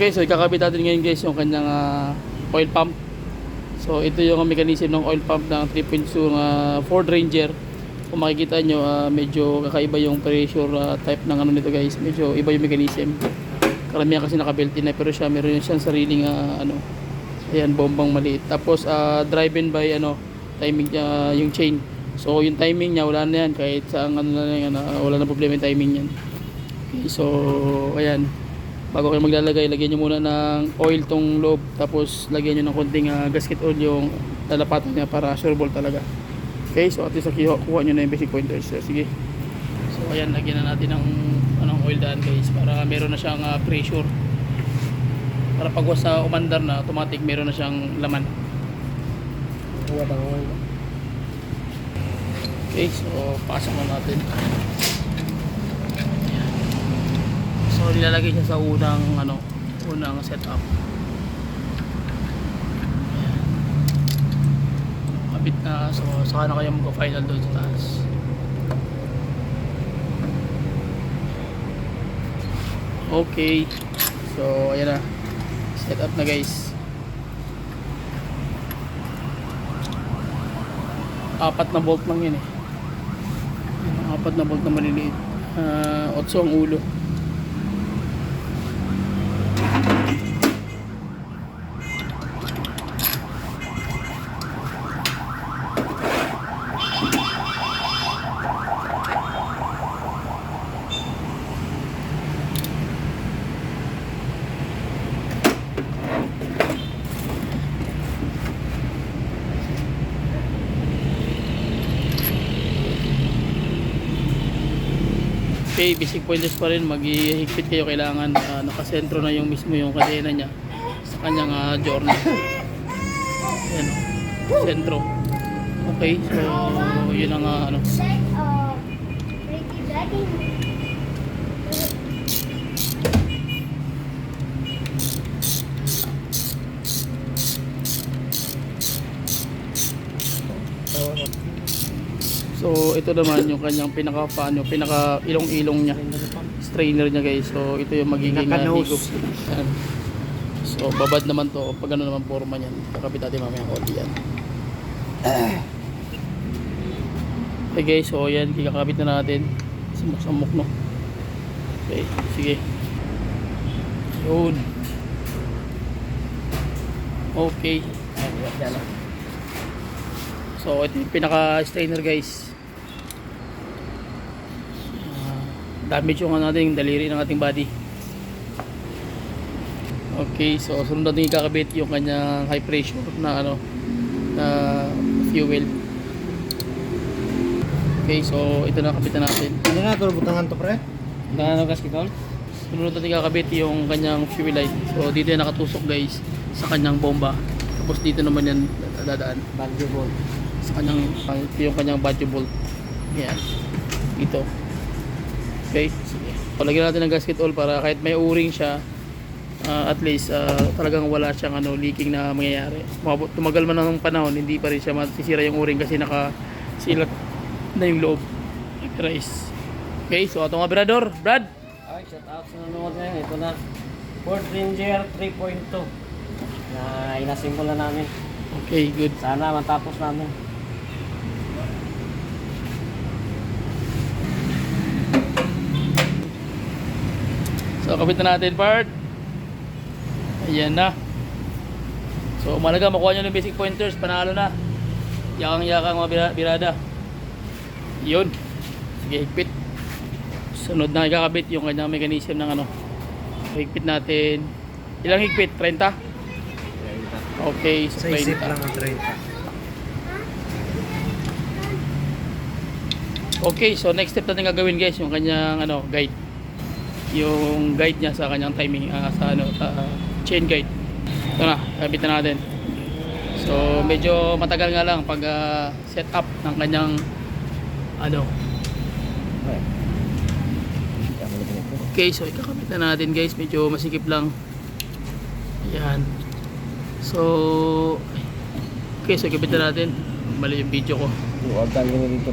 Okay, so ikakabit natin ngayon guys yung kanyang oil pump. So ito yung mechanism ng oil pump ng 3.2 Ford Ranger. Kung makikita nyo, medyo kakaiba yung pressure type ng ano nito guys. Medyo iba yung mechanism. Karamihan kasi naka-built-in na, pero siya meron siyang sariling ayan, bombang maliit. Tapos driven by timing yung chain. So yung timing niya wala na yan, kahit sa wala na problema yung timing niyan. Okay, so ayan, bago kayo maglalagay, lagyan nyo muna ng oil tong loob, tapos lagyan nyo ng konting gasket oil yung lalapatan niya para sure ball talaga. Okay, so at least kuha nyo na yung basic pointers. So, sige, so ayan, lagyan na natin ng oil daan guys, para meron na siyang pressure, para pag sa umandar na automatic meron na siyang laman. Okay, so pasok na natin. So nilalagay siya sa unang setup. Kapit na, so saka na kayo mag-final doon sa taas. Okay, so ayan na, setup na guys. 4 na bolt lang yun eh. 4 na bolt na maliliit. 8 ang ulo. Okay, basic pointers pa rin, maghihigpit kayo, kailangan nakasentro na yung mismo yung kadena niya sa kanyang journey. Ayan o, sentro. Okay, so yun ang so ito naman yung kanyang pinaka ilong-ilong niya, strainer niya guys. So ito yung magiging higop. So babad naman to, pag ano naman forma niyan, kakabit natin mamaya konti yan. Okay guys, so yan, kikakabit na natin. Samok no. Okay, sige. Yun. Okay. So ito yung pinaka strainer guys. Damage yung natin daliri ng ating body. Okay, so sunod natin ikakabit yung kanyang high pressure na na fuel. Okay, so ito na, kapitan natin. Ano na ito, butangan to pre? Butangan ng gasket oil. Sunod natin ikakabit yung kanyang fuel light. So dito yung nakatusok guys sa kanyang bomba. Tapos dito naman yan dadaan. Valve bolt. Sa kanyang, yung kanyang valve bolt. Yan. Dito. Okay, sige. Palagyan natin ng gasket oil para kahit may o-ring siya, at least talagang wala siyang leaking na mangyayari. Tumagal man ng panahon, hindi pa rin siya masisira yung o-ring kasi nakasilat na yung loob. Okay, so ito nga Brador. Brad! Ay, shout out sa nanonood ngayon. Ito na, Ford Ranger 3.2 na inasimple na namin. Okay, good. Sana matapos namin. So kabit na natin part. Ayan na. So umalaga, makuha nyo ng basic pointers, panalo na. Yakang mga birada. Yun. Sige, higpit. Sunod na ikakabit yung kanyang mechanism ng higpit natin. Ilang higpit? 30? Okay, so 30. lang ang 30. Okay, so next step natin gagawin guys, yung kanyang guide. Yung guide niya sa kanyang timing, sa chain guide. Ito na, kabit na natin. So medyo matagal nga lang pag set up ng kanyang Okay, so ikakabit na natin guys, medyo masikip lang. Ayan. So okay, so ikabit na natin. Mali yung video ko. Huwag tayo dito.